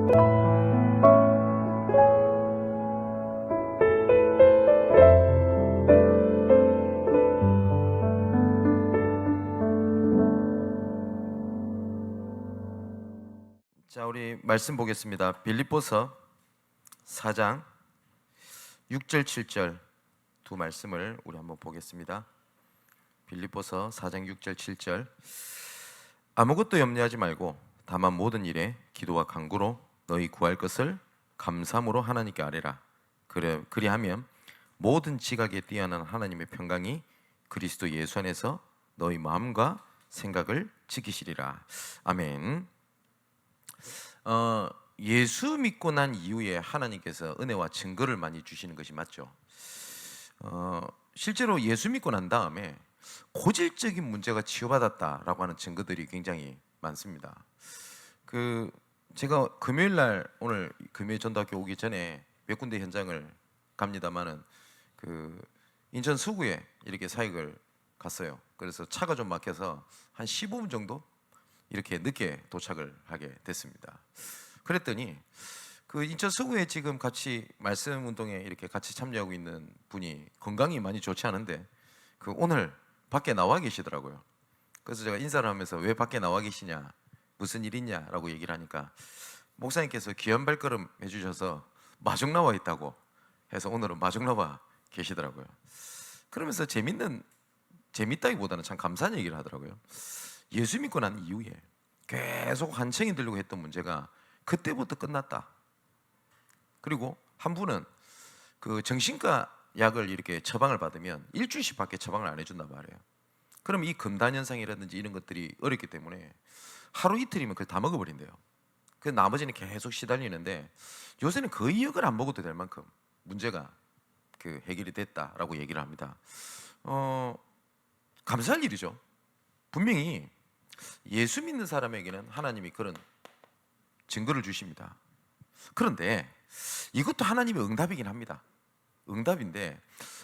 자, 우리 말씀 보겠습니다. 빌립보서 4장 6절 7절 두 말씀을 우리 한번 보겠습니다. 빌립보서 4장 6절 7절. 아무것도 염려하지 말고 다만 모든 일에 기도와 간구로 너희 구할 것을 감사함으로 하나님께 아뢰라. 그리하면 모든 지각에 뛰어난 하나님의 평강이 그리스도 예수 안에서 너희 마음과 생각을 지키시리라. 아멘. 예수 믿고 난 이후에 하나님께서 은혜와 증거를 많이 주시는 것이 맞죠. 실제로 예수 믿고 난 다음에 고질적인 문제가 치유받았다라고 하는 증거들이 굉장히 많습니다. 제가 금요일 날, 오늘 금요일 전도학교 오기 전에 몇 군데 현장을 갑니다만은 인천 수구에 이렇게 사역을 갔어요. 그래서 차가 좀 막혀서 한 15분 정도 이렇게 늦게 도착을 하게 됐습니다. 그랬더니 인천 서구에 지금 같이 말씀 운동에 이렇게 같이 참여하고 있는 분이 건강이 많이 좋지 않은데 오늘 밖에 나와 계시더라고요. 그래서 제가 인사를 하면서 왜 밖에 나와 계시냐, 무슨 일 있냐라고 얘기를 하니까 목사님께서 귀한 발걸음 해주셔서 마중 나와 있다고 해서 오늘은 마중 나와 계시더라고요. 그러면서 재밌다기보다는 참 감사한 얘기를 하더라고요. 예수 믿고 난 이후에 계속 한청이 들려고 했던 문제가 그때부터 끝났다. 그리고 한 분은 정신과 약을 이렇게 처방을 받으면 일주일씩밖에 처방을 안 해준단 말이에요. 그럼 이 금단 현상이라든지 이런 것들이 어렵기 때문에 하루 이틀이면 그걸 다 먹어버린대요. 그 나머지는 계속 시달리는데 요새는 거의 약을 안 먹어도 될 만큼 문제가 해결이 됐다라고 얘기를 합니다. 감사할 일이죠. 분명히 예수 믿는 사람에게는 하나님이 그런 증거를 주십니다. 그런데 이것도 하나님의 응답이긴 합니다. 응답인데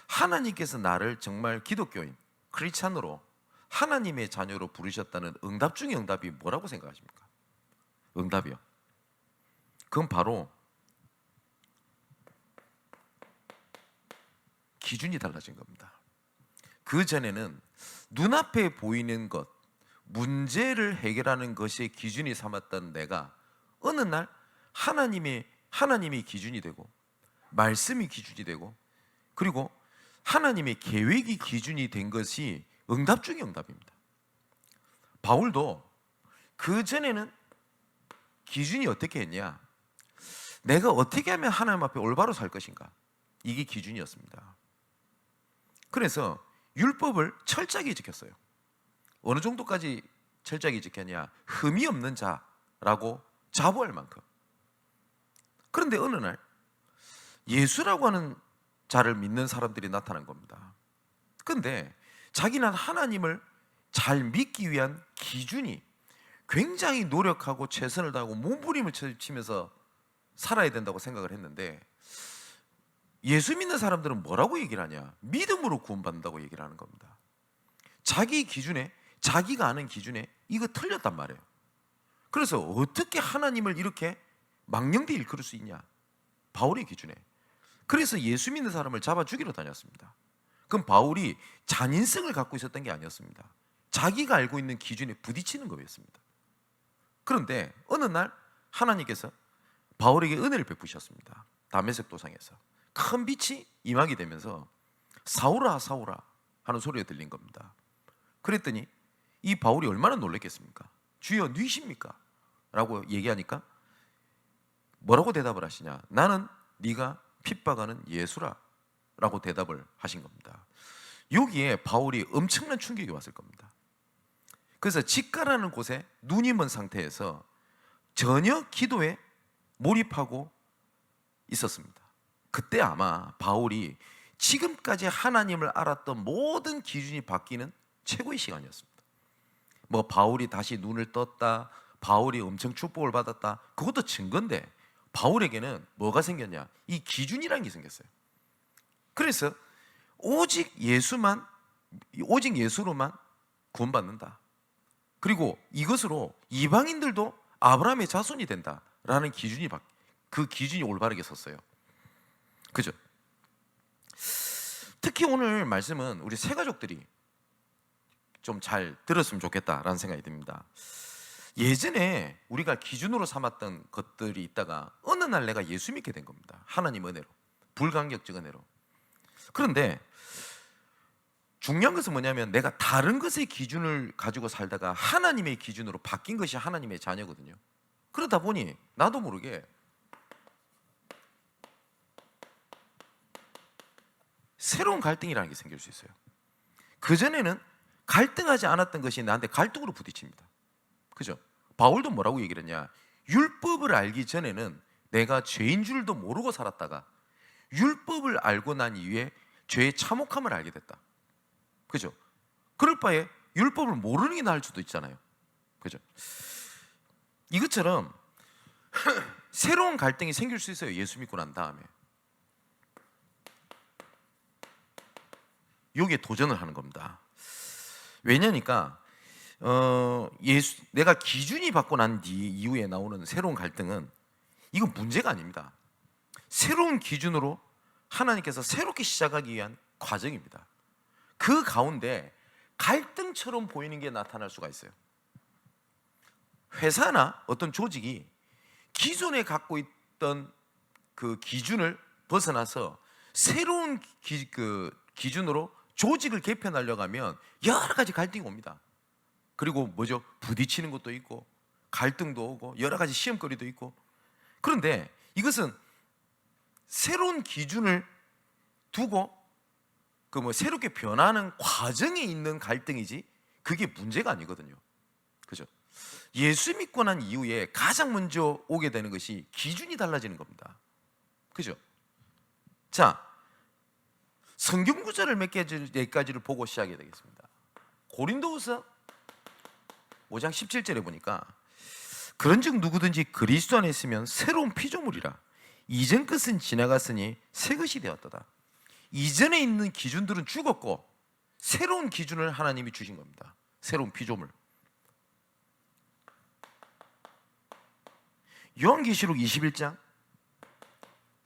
하나님께서 나를 정말 기독교인, 크리스찬으로 하나님의 자녀로 부르셨다는 응답 중의 응답이 뭐라고 생각하십니까? 응답이요. 그건 바로 기준이 달라진 겁니다. 그 전에는 눈앞에 보이는 것, 문제를 해결하는 것이 기준이 삼았던 내가 어느 날 하나님이 기준이 되고 말씀이 기준이 되고 그리고 하나님의 계획이 기준이 된 것이 응답 중의 응답입니다. 바울도 그 전에는 기준이 어떻게 했냐? 내가 어떻게 하면 하나님 앞에 올바로 살 것인가? 이게 기준이었습니다. 그래서 율법을 철저하게 지켰어요. 어느 정도까지 철저하게 지켰냐? 흠이 없는 자라고 자부할 만큼. 그런데 어느 날 예수라고 하는 자를 믿는 사람들이 나타난 겁니다. 그런데 자기는 하나님을 잘 믿기 위한 기준이 굉장히 노력하고 최선을 다하고 몸부림을 치면서 살아야 된다고 생각을 했는데 예수 믿는 사람들은 뭐라고 얘기를 하냐? 믿음으로 구원받는다고 얘기를 하는 겁니다. 자기 기준에, 자기가 아는 기준에 이거 틀렸단 말이에요. 그래서 어떻게 하나님을 이렇게 망령되이 일컬을 수 있냐? 바울의 기준에. 그래서 예수 믿는 사람을 잡아 죽이러 다녔습니다. 그럼 바울이 잔인성을 갖고 있었던 게 아니었습니다. 자기가 알고 있는 기준에 부딪히는 거였습니다. 그런데 어느 날 하나님께서 바울에게 은혜를 베푸셨습니다. 다메섹 도상에서 큰 빛이 임하게 되면서 사울아 사울아 하는 소리가 들린 겁니다. 그랬더니 이 바울이 얼마나 놀랐겠습니까? 주여 누이십니까? 라고 얘기하니까 뭐라고 대답을 하시냐? 나는 네가 핍박하는 예수라 라고 대답을 하신 겁니다. 여기에 바울이 엄청난 충격이 왔을 겁니다. 그래서 직가라는 곳에 눈이 먼 상태에서 전혀 기도에 몰입하고 있었습니다. 그때 아마 바울이 지금까지 하나님을 알았던 모든 기준이 바뀌는 최고의 시간이었습니다. 뭐 바울이 다시 눈을 떴다, 바울이 엄청 축복을 받았다, 그것도 증거인데 바울에게는 뭐가 생겼냐? 이 기준이라는 게 생겼어요. 그래서 오직 예수로만 구원받는다. 그리고 이것으로 이방인들도 아브라함의 자손이 된다 라는 기준이 그 기준이 올바르게 섰어요. 그죠? 특히 오늘 말씀은 우리 새가족들이 좀 잘 들었으면 좋겠다라는 생각이 듭니다. 예전에 우리가 기준으로 삼았던 것들이 있다가 어느 날 내가 예수 믿게 된 겁니다. 하나님 은혜로, 불가항력적 은혜로. 그런데 중요한 것은 뭐냐면 내가 다른 것의 기준을 가지고 살다가 하나님의 기준으로 바뀐 것이 하나님의 자녀거든요. 그러다 보니 나도 모르게 새로운 갈등이라는 게 생길 수 있어요. 그전에는 갈등하지 않았던 것이 나한테 갈등으로 부딪힙니다. 그죠? 바울도 뭐라고 얘기를 했냐? 율법을 알기 전에는 내가 죄인 줄도 모르고 살았다가 율법을 알고 난 이후에 죄의 참혹함을 알게 됐다. 그죠? 그럴 바에 율법을 모르는 게 나을 수도 있잖아요. 그죠? 이것처럼 새로운 갈등이 생길 수 있어요. 예수 믿고 난 다음에. 여기에 도전을 하는 겁니다. 왜냐니까 내가 기준이 바뀌고 난 이후에 나오는 새로운 갈등은 이건 문제가 아닙니다. 새로운 기준으로 하나님께서 새롭게 시작하기 위한 과정입니다. 그 가운데 갈등처럼 보이는 게 나타날 수가 있어요. 회사나 어떤 조직이 기존에 갖고 있던 그 기준을 벗어나서 새로운 기준으로 조직을 개편하려고 하면 여러 가지 갈등이 옵니다. 그리고 뭐죠? 부딪히는 것도 있고 갈등도 오고 여러 가지 시험거리도 있고. 그런데 이것은 새로운 기준을 두고 새롭게 변하는 과정에 있는 갈등이지 그게 문제가 아니거든요. 그죠? 예수 믿고 난 이후에 가장 먼저 오게 되는 것이 기준이 달라지는 겁니다. 그죠? 자, 성경 구절을 몇 가지를 보고 시작해야 되겠습니다. 고린도후서 5장 17절에 보니까 그런즉 누구든지 그리스도 안에 있으면 새로운 피조물이라 이전 것은 지나갔으니 새 것이 되었도다. 이전에 있는 기준들은 죽었고 새로운 기준을 하나님이 주신 겁니다. 새로운 피조물. 요한계시록 21장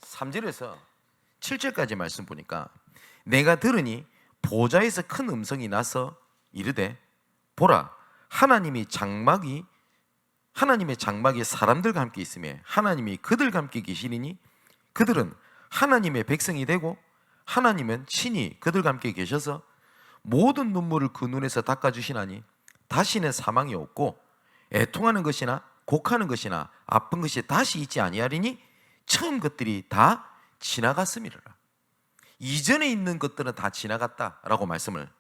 3절에서 7절까지 말씀 보니까 내가 들으니 보좌에서 큰 음성이 나서 이르되 보라 하나님의 장막이 사람들과 함께 있으며 하나님이 그들과 함께 계시리니 그들은 하나님의 백성이 되고 하나님은 친히 그들과 함께 계셔서 모든 눈물을 그 눈에서 닦아주시나니 다시는 사망이 없고 애통하는 것이나 곡하는 것이나 아픈 것이 다시 있지 아니하리니 처음 것들이 다 지나갔음이라. 이전에 있는 것들은 다 지나갔다라고 말씀을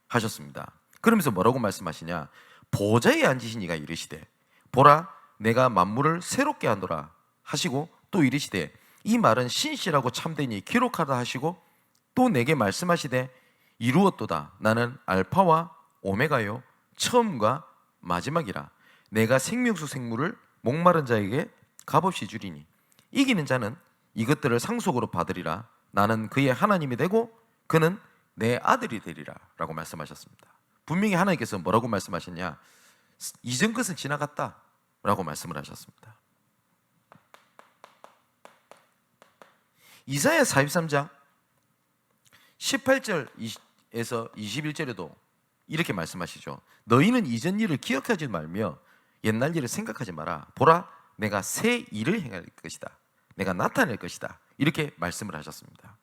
하셨습니다. 그러면서 뭐라고 말씀하시냐? 보좌에 앉으신 이가 이르시되 보라 내가 만물을 새롭게 하노라 하시고 또 이르시되 이 말은 신실하고 참되니 기록하다 하시고 또 내게 말씀하시되 이루었도다. 나는 알파와 오메가요 처음과 마지막이라. 내가 생명수 생물을 목마른 자에게 값없이 주리니 이기는 자는 이것들을 상속으로 받으리라. 나는 그의 하나님이 되고 그는 내 아들이 되리라 라고 말씀하셨습니다. 분명히 하나님께서 뭐라고 말씀하셨냐? 이전 것은 지나갔다 라고 말씀을 하셨습니다. 이사야 43장 18절에서 21절에도 이렇게 말씀하시죠. 너희는 이전 일을 기억하지 말며 옛날 일을 생각하지 마라. 보라 내가 새 일을 행할 것이다. 내가 나타낼 것이다. 이렇게 말씀을 하셨습니다.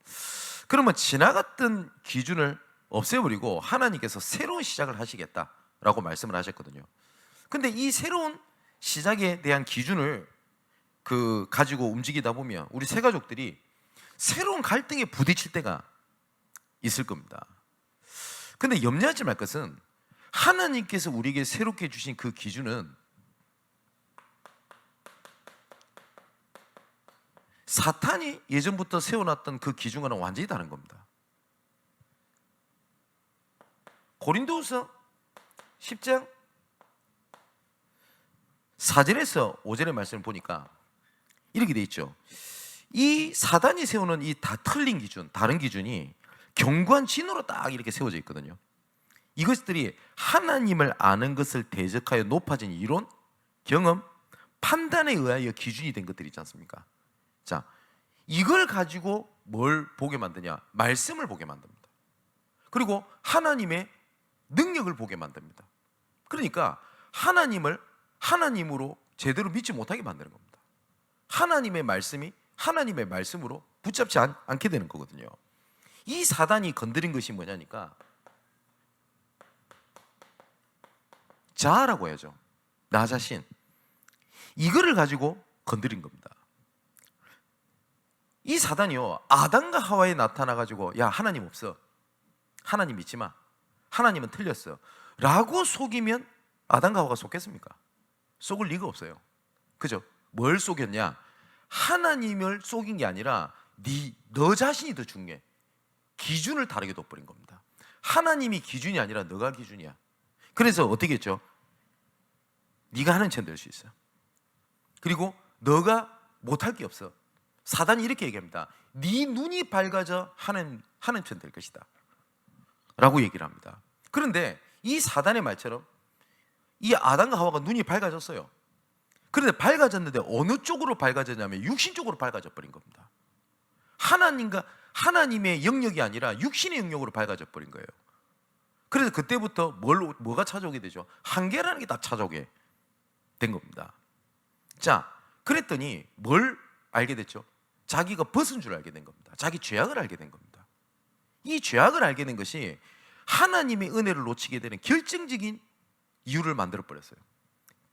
그러면 지나갔던 기준을 없애버리고 하나님께서 새로운 시작을 하시겠다라고 말씀을 하셨거든요. 근데 이 새로운 시작에 대한 기준을 가지고 움직이다 보면 우리 새 가족들이 새로운 갈등에 부딪힐 때가 있을 겁니다. 근데 염려하지 말 것은 하나님께서 우리에게 새롭게 주신 그 기준은 사탄이 예전부터 세워놨던 그 기준과는 완전히 다른 겁니다. 고린도후서 10장 4절에서 5절의 말씀을 보니까 이렇게 돼 있죠. 이 사단이 세우는 이 다 틀린 기준, 다른 기준이 견고한 진으로 딱 이렇게 세워져 있거든요. 이것들이 하나님을 아는 것을 대적하여 높아진 이론, 경험, 판단에 의하여 기준이 된 것들이 있지 않습니까? 자, 이걸 가지고 뭘 보게 만드냐? 말씀을 보게 만듭니다. 그리고 하나님의 능력을 보게 만듭니다. 그러니까 하나님을 하나님으로 제대로 믿지 못하게 만드는 겁니다. 하나님의 말씀이 하나님의 말씀으로 붙잡지 않게 되는 거거든요. 이 사단이 건드린 것이 뭐냐니까 자아라고 해야죠. 나 자신. 이거를 가지고 건드린 겁니다. 이 사단이요, 아담과 하와에 나타나가지고 야, 하나님 없어, 하나님 믿지 마, 하나님은 틀렸어 라고 속이면 아담과 하와가 속겠습니까? 속을 리가 없어요. 그죠? 뭘 속였냐? 하나님을 속인 게 아니라 너 자신이 더 중요해. 기준을 다르게 둬버린 겁니다. 하나님이 기준이 아니라 너가 기준이야. 그래서 어떻게 했죠? 네가 하는 천 될 수 있어. 그리고 너가 못할 게 없어. 사단이 이렇게 얘기합니다. 네 눈이 밝아져 하는 천 될 것이다 라고 얘기를 합니다. 그런데 이 사단의 말처럼 이 아담과 하와가 눈이 밝아졌어요. 그런데 밝아졌는데 어느 쪽으로 밝아졌냐면 육신 쪽으로 밝아져 버린 겁니다. 하나님의 영역이 아니라 육신의 영역으로 밝아져 버린 거예요. 그래서 그때부터 뭐가 찾아오게 되죠? 한계라는 게 딱 찾아오게 된 겁니다. 자, 그랬더니 뭘 알게 됐죠? 자기가 벗은 줄 알게 된 겁니다. 자기 죄악을 알게 된 겁니다. 이 죄악을 알게 된 것이 하나님의 은혜를 놓치게 되는 결정적인 이유를 만들어 버렸어요.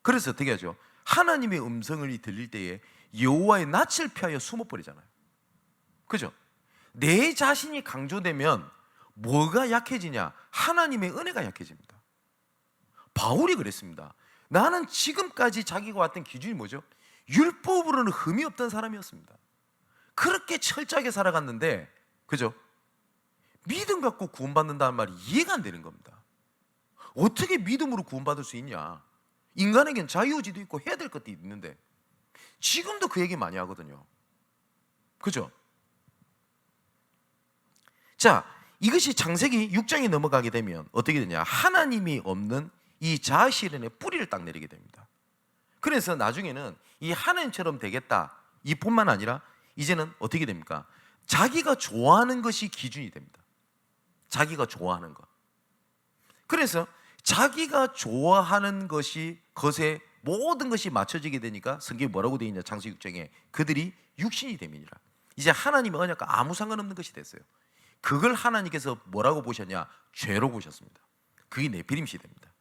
그래서 어떻게 하죠? 하나님의 음성을 들릴 때에 여호와의 낯을 피하여 숨어 버리잖아요. 그죠? 내 자신이 강조되면 뭐가 약해지냐? 하나님의 은혜가 약해집니다. 바울이 그랬습니다. 나는 지금까지 자기가 왔던 기준이 뭐죠? 율법으로는 흠이 없던 사람이었습니다. 그렇게 철저하게 살아갔는데, 그죠? 믿음 갖고 구원받는다는 말이 이해가 안 되는 겁니다. 어떻게 믿음으로 구원받을 수 있냐? 인간에겐 자유의지도 있고 해야 될 것도 있는데 지금도 그 얘기 많이 하거든요. 그죠? 자, 이것이 창세기 6장에 넘어가게 되면 어떻게 되냐? 하나님이 없는 이 자아 실현의 뿌리를 딱 내리게 됩니다. 그래서 나중에는 이 하나님처럼 되겠다 이뿐만 아니라 이제는 어떻게 됩니까? 자기가 좋아하는 것이 기준이 됩니다. 자기가 좋아하는 것. 그래서 자기가 좋아하는 것에 모든 것이 맞춰지게 되니까 성경이 뭐라고 되어 있냐? 창세기 6장에 그들이 육신이 됨이니라. 이제 하나님의 언약과 아무 상관없는 것이 됐어요. 그걸 하나님께서 뭐라고 보셨냐? 죄로 보셨습니다. 그게 네피림 시대입니다.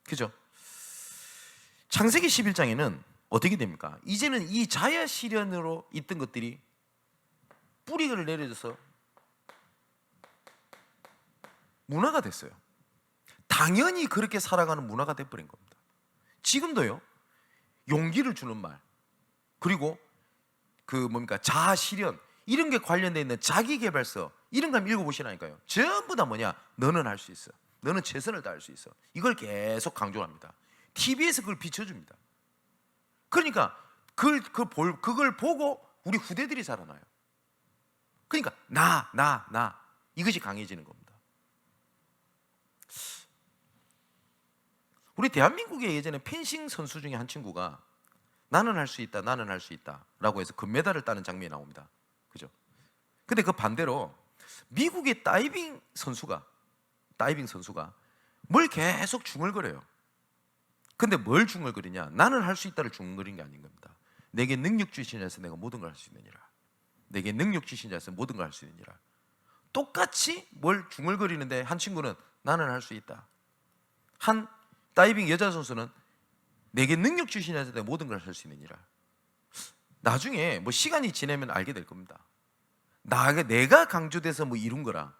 그죠? 창세기 11장에는 어떻게 됩니까? 이제는 이 자아 실현으로 있던 것들이 뿌리를 내려져서 문화가 됐어요. 당연히 그렇게 살아가는 문화가 돼버린 겁니다. 지금도요, 용기를 주는 말, 그리고 자아 실현, 이런 게 관련되어 있는 자기개발서, 이런 거 한번 읽어보시라니까요. 전부 다 뭐냐? 너는 할 수 있어. 너는 최선을 다할 수 있어. 이걸 계속 강조합니다. TV에서 그걸 비춰줍니다. 그러니까 그걸 보고 우리 후대들이 자라나요. 그러니까 나 이것이 강해지는 겁니다. 우리 대한민국에 예전에 펜싱 선수 중에 한 친구가 나는 할 수 있다, 나는 할 수 있다 라고 해서 금메달을 따는 장면이 나옵니다. 그죠? 근데 그 반대로 미국의 다이빙 선수가 뭘 계속 중얼거려요. 근데 뭘 중얼거리냐? 나는 할 수 있다를 중얼거리는 게 아닌 겁니다. 내게 능력 주신 자에서 내가 모든 걸 할 수 있느니라. 내게 능력 주신 자에서 모든 걸 할 수 있느니라. 똑같이 뭘 중얼거리는데 한 친구는 나는 할 수 있다. 한 다이빙 여자 선수는 내게 능력 주신 자에서 내가 모든 걸 할 수 있느니라. 나중에 시간이 지나면 알게 될 겁니다. 내가 강조돼서 이룬 거랑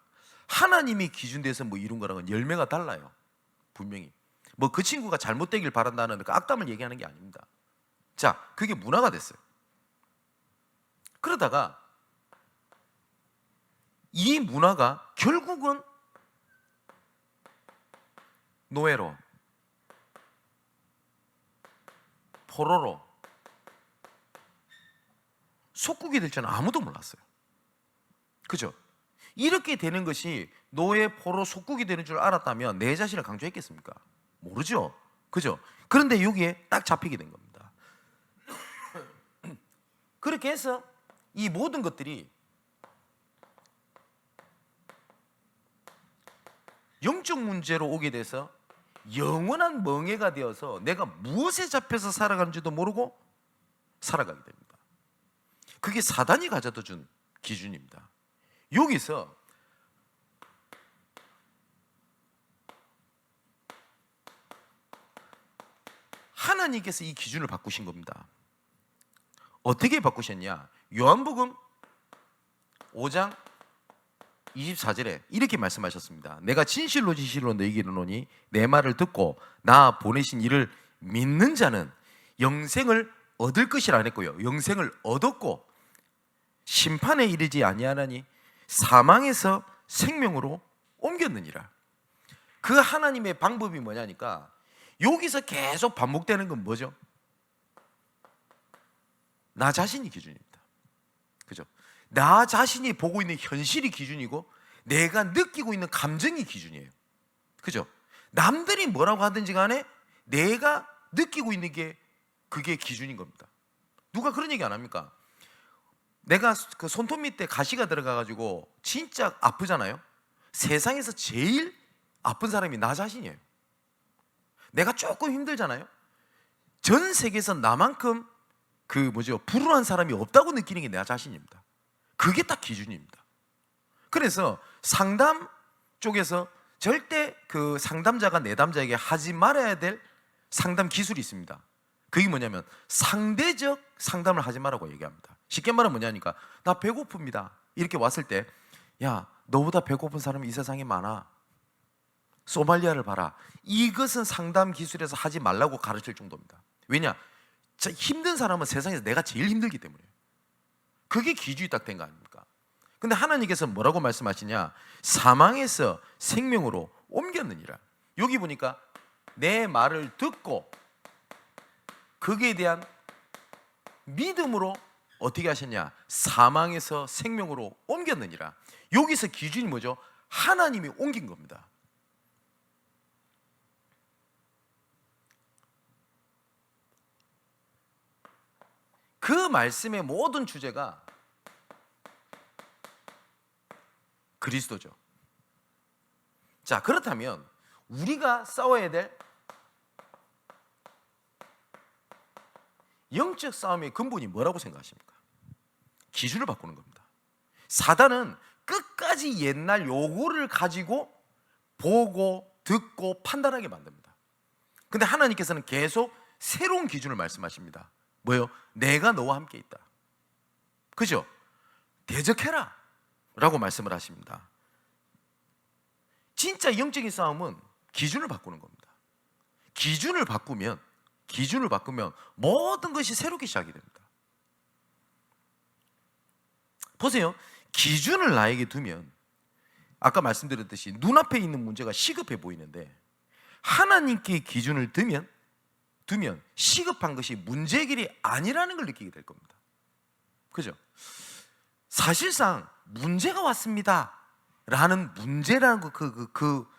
하나님이 기준돼서 이룬 거랑은 열매가 달라요. 분명히. 그 친구가 잘못되길 바란다는 그 악담을 얘기하는 게 아닙니다. 자, 그게 문화가 됐어요. 그러다가 이 문화가 결국은 노예로, 포로로 속국이 될 줄은 아무도 몰랐어요. 그죠? 이렇게 되는 것이 노예, 포로, 속국이 되는 줄 알았다면 내 자신을 강조했겠습니까? 모르죠. 그죠? 그런데 여기에 딱 잡히게 된 겁니다. 그렇게 해서 이 모든 것들이 영적 문제로 오게 돼서 영원한 멍해가 되어서 내가 무엇에 잡혀서 살아가는지도 모르고 살아가게 됩니다. 그게 사단이 가져다 준 기준입니다. 여기서 하나님께서 이 기준을 바꾸신 겁니다. 어떻게 바꾸셨냐? 요한복음 5장 24절에 이렇게 말씀하셨습니다. 내가 진실로 진실로 너희에게 이르노니 내 말을 듣고 나 보내신 이를 믿는 자는 영생을 얻을 것이라 안 했고요, 영생을 얻었고 심판에 이르지 아니하나니 사망에서 생명으로 옮겼느니라. 그 하나님의 방법이 뭐냐니까 여기서 계속 반복되는 건 뭐죠? 나 자신이 기준입니다. 그죠? 나 자신이 보고 있는 현실이 기준이고 내가 느끼고 있는 감정이 기준이에요. 그죠? 남들이 뭐라고 하든지 간에 내가 느끼고 있는 게 그게 기준인 겁니다. 누가 그런 얘기 안 합니까? 내가 그 손톱 밑에 가시가 들어가가지고 진짜 아프잖아요. 세상에서 제일 아픈 사람이 나 자신이에요. 내가 조금 힘들잖아요. 전 세계에서 나만큼 불운한 사람이 없다고 느끼는 게 내 자신입니다. 그게 딱 기준입니다. 그래서 상담 쪽에서 절대 그 상담자가 내담자에게 하지 말아야 될 상담 기술이 있습니다. 그게 뭐냐면 상대적 상담을 하지 말라고 얘기합니다. 쉽게 말하면 뭐냐니까 나 배고픕니다. 이렇게 왔을 때 야, 너보다 배고픈 사람이 이 세상에 많아. 소말리아를 봐라. 이것은 상담 기술에서 하지 말라고 가르칠 정도입니다. 왜냐? 힘든 사람은 세상에서 내가 제일 힘들기 때문에. 그게 기준이 딱 된 거 아닙니까? 근데 하나님께서 뭐라고 말씀하시냐? 사망에서 생명으로 옮겼느니라. 여기 보니까 내 말을 듣고 거기에 대한 믿음으로 어떻게 하셨냐? 사망에서 생명으로 옮겼느니라. 여기서 기준이 뭐죠? 하나님이 옮긴 겁니다. 그 말씀의 모든 주제가 그리스도죠. 자, 그렇다면 우리가 싸워야 될 영적 싸움의 근본이 뭐라고 생각하십니까? 기준을 바꾸는 겁니다. 사단은 끝까지 옛날 요구를 가지고 보고 듣고 판단하게 만듭니다. 근데 하나님께서는 계속 새로운 기준을 말씀하십니다. 뭐예요? 내가 너와 함께 있다. 그죠? 대적해라 라고 말씀을 하십니다. 진짜 영적인 싸움은 기준을 바꾸는 겁니다. 기준을 바꾸면 모든 것이 새롭게 시작이 됩니다. 보세요. 기준을 나에게 두면 아까 말씀드렸듯이 눈앞에 있는 문제가 시급해 보이는데 하나님께 기준을 두면 시급한 것이 문제 해결이 아니라는 걸 느끼게 될 겁니다. 그죠? 사실상 문제가 왔습니다 라는 문제라는 그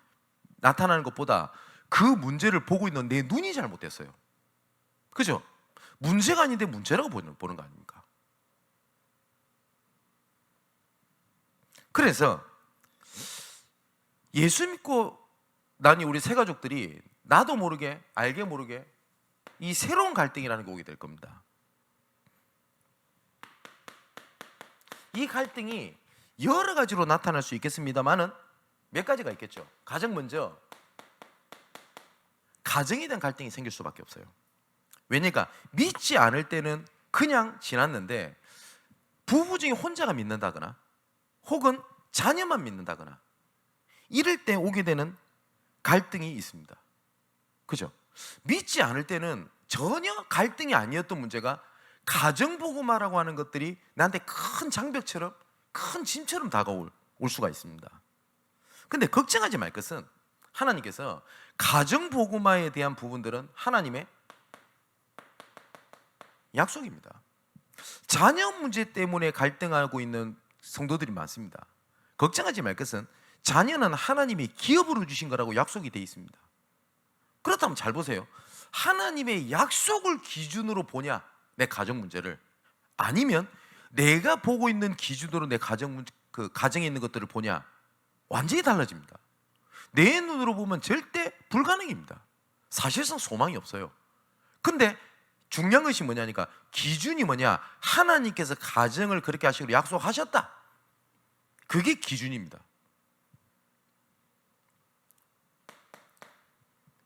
나타나는 것보다 그 문제를 보고 있는 내 눈이 잘못됐어요. 그죠? 문제가 아닌데 문제라고 보는 거 아닙니까? 그래서 예수 믿고 나니 우리 세 가족들이 나도 모르게 알게 모르게 이 새로운 갈등이라는 게 오게 될 겁니다. 이 갈등이 여러 가지로 나타날 수 있겠습니다만은 몇 가지가 있겠죠. 가장 먼저 가정에 대한 갈등이 생길 수밖에 없어요. 왜냐니까 믿지 않을 때는 그냥 지났는데 부부 중에 혼자가 믿는다거나 혹은 자녀만 믿는다거나 이럴 때 오게 되는 갈등이 있습니다. 그죠? 믿지 않을 때는 전혀 갈등이 아니었던 문제가 가정복음화라고 하는 것들이 나한테 큰 장벽처럼 큰 짐처럼 다가올 수가 있습니다. 근데 걱정하지 말 것은 하나님께서 가정복음화에 대한 부분들은 하나님의 약속입니다. 자녀 문제 때문에 갈등하고 있는 성도들이 많습니다. 걱정하지 말 것은 자녀는 하나님이 기업으로 주신 거라고 약속이 되어 있습니다. 그렇다면 잘 보세요. 하나님의 약속을 기준으로 보냐 내 가정 문제를, 아니면 내가 보고 있는 기준으로 내 그 가정에 있는 것들을 보냐? 완전히 달라집니다. 내 눈으로 보면 절대 불가능입니다. 사실상 소망이 없어요. 근데 중요한 것이 뭐냐니까, 기준이 뭐냐? 하나님께서 가정을 그렇게 하시기로 약속하셨다. 그게 기준입니다.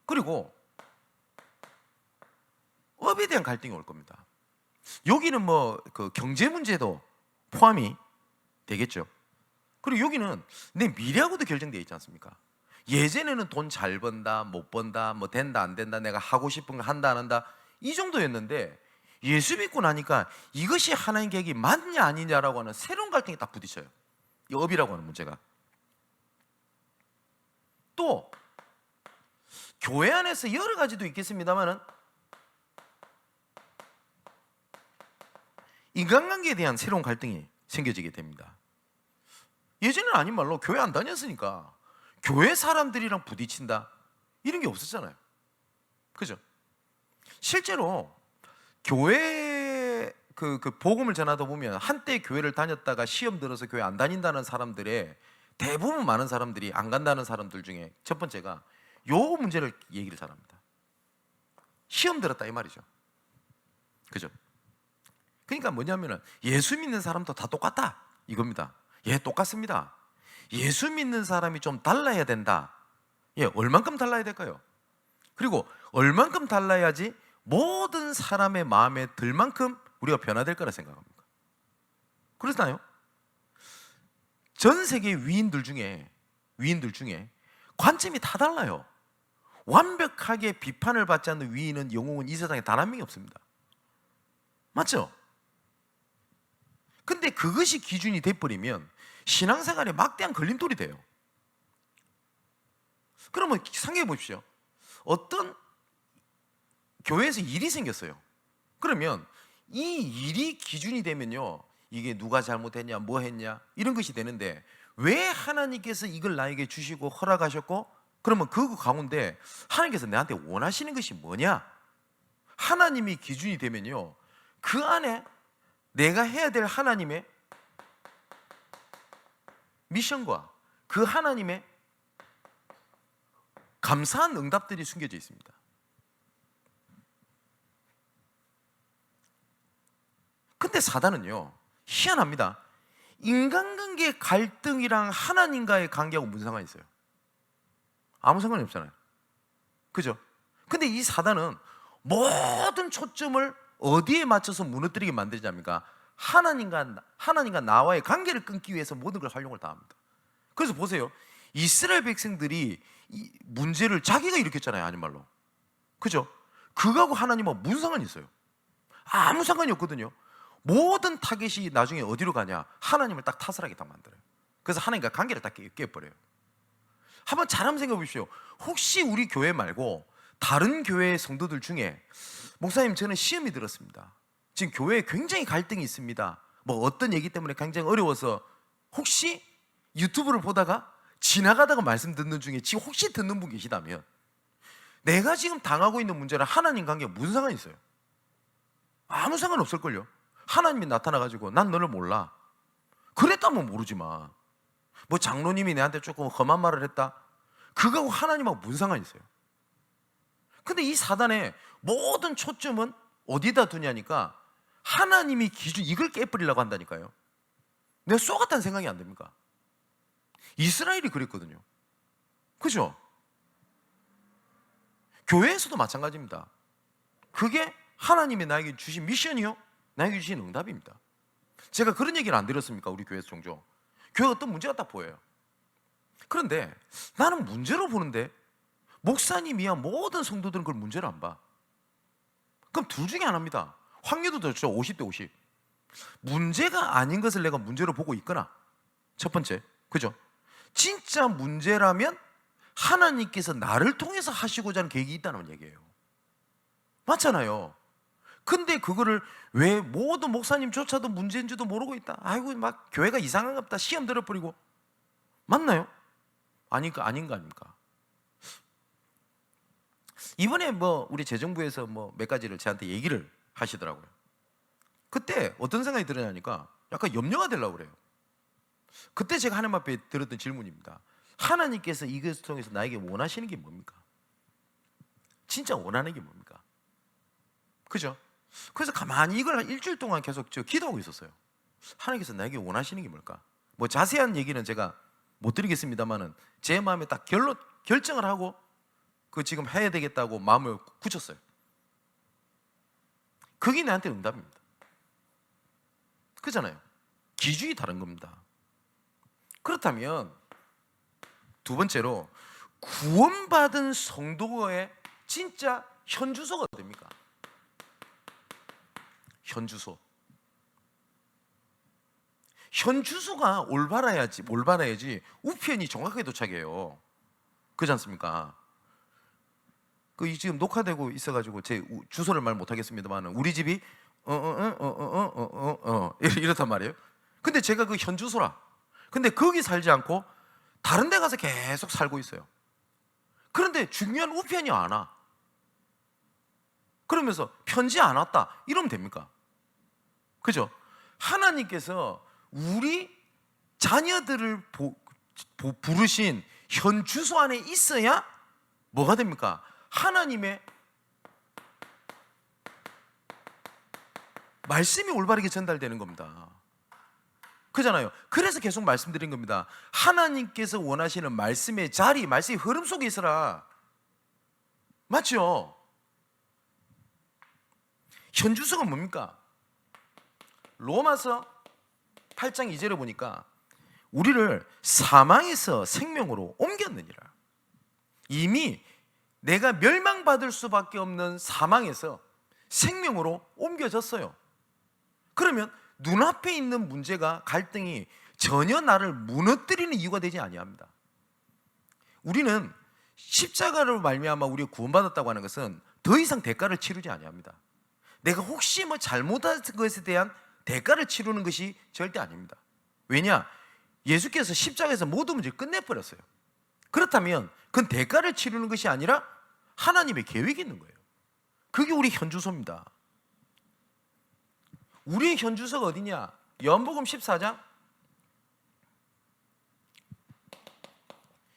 그리고 업에 대한 갈등이 올 겁니다. 여기는 뭐 그 경제 문제도 포함이 되겠죠. 그리고 여기는 내 미래하고도 결정되어 있지 않습니까? 예전에는 돈 잘 번다, 못 번다, 뭐 된다, 안 된다, 내가 하고 싶은 거 한다, 안 한다, 이 정도였는데 예수 믿고 나니까 이것이 하나님 계획이 맞냐 아니냐라고 하는 새로운 갈등이 딱 부딪혀요. 이 업이라고 하는 문제가. 또 교회 안에서 여러 가지도 있겠습니다만은 인간관계에 대한 새로운 갈등이 생겨지게 됩니다. 예전에는 아닌 말로 교회 안 다녔으니까 교회 사람들이랑 부딪힌다 이런 게 없었잖아요. 그죠? 실제로 교회 그 복음을 전하다 보면 한때 교회를 다녔다가 시험 들어서 교회 안 다닌다는 사람들의 대부분 많은 사람들이 안 간다는 사람들 중에 첫 번째가 요 문제를 얘기를 잘합니다. 시험 들었다 이 말이죠. 그죠? 그러니까 뭐냐면은 예수 믿는 사람도 다 똑같다 이겁니다. 예, 똑같습니다. 예수 믿는 사람이 좀 달라야 된다. 예, 얼만큼 달라야 될까요? 그리고 얼만큼 달라야지 모든 사람의 마음에 들 만큼 우리가 변화될 거라 생각합니다. 그렇나요? 전 세계 위인들 중에 관점이 다 달라요. 완벽하게 비판을 받지 않는 위인은 영웅은 이 세상에 단 한 명이 없습니다. 맞죠? 근데 그것이 기준이 돼버리면 신앙생활에 막대한 걸림돌이 돼요. 그러면 생각해 보십시오. 어떤 교회에서 일이 생겼어요. 그러면 이 일이 기준이 되면요, 이게 누가 잘못했냐, 뭐 했냐 이런 것이 되는데, 왜 하나님께서 이걸 나에게 주시고 허락하셨고, 그러면 그 가운데 하나님께서 내한테 원하시는 것이 뭐냐? 하나님이 기준이 되면요, 그 안에 내가 해야 될 하나님의 미션과 그 하나님의 감사한 응답들이 숨겨져 있습니다. 근데 사단은요, 희한합니다. 인간관계 갈등이랑 하나님과의 관계하고 무슨 상관이 있어요? 아무 상관이 없잖아요. 그죠? 근데 이 사단은 모든 초점을 어디에 맞춰서 무너뜨리게 만들지 않습니까? 하나님과 나와의 관계를 끊기 위해서 모든 걸 활용을 다 합니다. 그래서 보세요. 이스라엘 백성들이 이 문제를 자기가 일으켰잖아요. 아닌 말로. 그죠? 그거하고 하나님하고 무슨 상관이 있어요? 아무 상관이 없거든요. 모든 타겟이 나중에 어디로 가냐? 하나님을 딱 타설하게 딱 만들어요. 그래서 하나님과 관계를 딱 깨버려요. 한번 잘 한번 생각해 보십시오. 혹시 우리 교회 말고 다른 교회 성도들 중에, 목사님 저는 시험이 들었습니다, 지금 교회에 굉장히 갈등이 있습니다, 뭐 어떤 얘기 때문에 굉장히 어려워서, 혹시 유튜브를 보다가 지나가다가 말씀 듣는 중에 지금 혹시 듣는 분 계시다면, 내가 지금 당하고 있는 문제랑 하나님 관계가 무슨 상관이 있어요? 아무 상관 없을걸요. 하나님이 나타나가지고 난 너를 몰라 그랬다면 모르지만, 뭐 장로님이 내한테 조금 험한 말을 했다, 그거하고 하나님하고 무슨 상관이 있어요? 근데 이 사단의 모든 초점은 어디다 두냐니까, 하나님이 기준, 이걸 깨버리려고 한다니까요. 내가 쏘갔다는 생각이 안 됩니까? 이스라엘이 그랬거든요. 그죠? 교회에서도 마찬가지입니다. 그게 하나님이 나에게 주신 미션이요, 나에게 주신 응답입니다. 제가 그런 얘기를 안 드렸습니까? 우리 교회에서 종종 교회가 어떤 문제가 딱 보여요. 그런데 나는 문제로 보는데 목사님이야 모든 성도들은 그걸 문제로 안 봐. 그럼 둘 중에 하나입니다. 확률도 좋죠. 50대 50. 문제가 아닌 것을 내가 문제로 보고 있거나, 첫 번째, 그죠? 진짜 문제라면 하나님께서 나를 통해서 하시고자 하는 계획이 있다는 얘기예요. 맞잖아요. 근데 그거를 왜 모든 목사님조차도 문제인지도 모르고 있다, 아이고 막 교회가 이상한가 보다, 시험 들어버리고, 맞나요? 아닌 거 아닙니까? 이번에 뭐 우리 재정부에서 뭐 몇 가지를 저한테 얘기를 하시더라고요. 그때 어떤 생각이 들었냐니까 약간 염려가 되려고 그래요. 그때 제가 하나님 앞에 들었던 질문입니다. 하나님께서 이것을 통해서 나에게 원하시는 게 뭡니까? 진짜 원하는 게 뭡니까? 그죠? 그래서 가만히 이걸 한 일주일 동안 계속 저 기도하고 있었어요. 하나님께서 나에게 원하시는 게 뭘까? 뭐 자세한 얘기는 제가 못 드리겠습니다만은 제 마음에 딱 결정을 하고 그 지금 해야 되겠다고 마음을 굳혔어요. 그게 나한테 응답입니다. 그잖아요. 기준이 다른 겁니다. 그렇다면 두 번째로 구원받은 성도의 진짜 현주소가 됩니까? 현주소. 현주소가 올바라야지 우편이 정확하게 도착해요. 그렇지 않습니까? 지금 녹화되고 있어가지고 제 주소를 말 못하겠습니다만 우리 집이 이렇단 말이에요. 근데 제가 그 현주소라. 근데 거기 살지 않고 다른 데 가서 계속 살고 있어요. 그런데 중요한 우편이 안 와. 그러면서 편지 안 왔다 이러면 됩니까? 그죠? 하나님께서 우리 자녀들을 부르신 현 주소 안에 있어야 뭐가 됩니까? 하나님의 말씀이 올바르게 전달되는 겁니다. 그잖아요. 그래서 계속 말씀드린 겁니다. 하나님께서 원하시는 말씀의 자리, 말씀의 흐름 속에 있어라. 맞죠? 현주소가 뭡니까? 로마서 8장 2절에 보니까 우리를 사망에서 생명으로 옮겼느니라. 이미 내가 멸망받을 수밖에 없는 사망에서 생명으로 옮겨졌어요. 그러면 눈앞에 있는 문제가 갈등이 전혀 나를 무너뜨리는 이유가 되지 아니합니다. 우리는 십자가로 말미암아 우리가 구원받았다고 하는 것은 더 이상 대가를 치르지 아니합니다. 내가 혹시 뭐 잘못한 것에 대한 대가를 치르는 것이 절대 아닙니다. 왜냐? 예수께서 십자가에서 모든 문제를 끝내버렸어요. 그렇다면 그건 대가를 치르는 것이 아니라 하나님의 계획이 있는 거예요. 그게 우리 현주소입니다. 우리의 현주소가 어디냐? 요한복음 14장